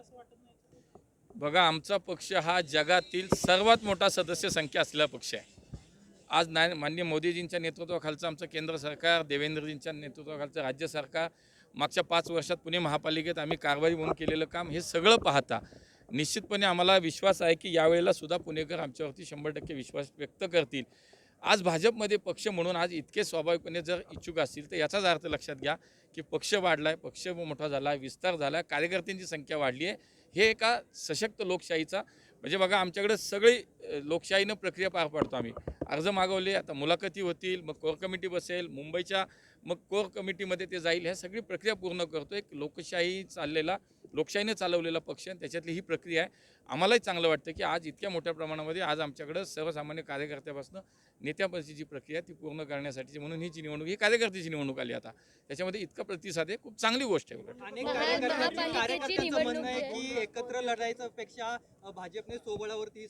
असं वाटत नाही? बघा, आमचा पक्ष हा जगातील सर्वात मोठा सदस्य संख्या असलेला पक्ष आहे. आज माननीय मोदीजींच्या नेतृत्वाखालचं आमचं केंद्र सरकार, देवेंद्रजींच्या नेतृत्वाखालचं राज्य सरकार, मागच्या 5 वर्षात पुणे महापालिकेत आम्ही कारभारी म्हणून केलेलं काम, हे सगळं पाहता निश्चितपणे आम्हाला विश्वास आहे की यावेळेला सुद्धा पुणेकर आमच्यावरती 100% विश्वास व्यक्त करतील. आज भाजपमध्ये पक्ष म्हणून आज इतके स्वाभाविकपणे जर इच्छुक असतील तर याचाच अर्थ लक्षात घ्या की पक्ष वाढला आहे, पक्ष मोठा झाला आहे, विस्तार झाला आहे, कार्यकर्त्यांची संख्या वाढली आहे. हे एका सशक्त लोकशाहीचा म्हणजे बघा, आमच्याकडे सगळी लोकशाहीनं प्रक्रिया पार पाडतो आम्ही. अर्ज मागवले, आता मुलाखती होतील, मग कोर कमिटी बसेल, मुंबईच्या मग कोर कमिटीमध्ये ते जाईल, ह्या सगळी प्रक्रिया पूर्ण करतो. एक लोकशाहीने चालवलेला पक्ष आणि त्याच्यातली ही प्रक्रिया आहे. आम्हालाही चांगलं वाटतं की आज इतक्या मोठ्या प्रमाणामध्ये आज आमच्याकडं सर्वसामान्य कार्यकर्त्यापासून नेत्यापर्यंतची जी प्रक्रिया ती पूर्ण करण्यासाठीची म्हणून ही कार्यकर्त्याची निवडणूक आली आता. त्याच्यामध्ये इतका प्रतिसाद आहे, खूप चांगली गोष्ट आहे. अनेक महापालिकेची कार्यकर्त्यांचं म्हणणं आहे निवडणूक की एकत्र लढायच्या पेक्षा भाजपने स्वबळावरती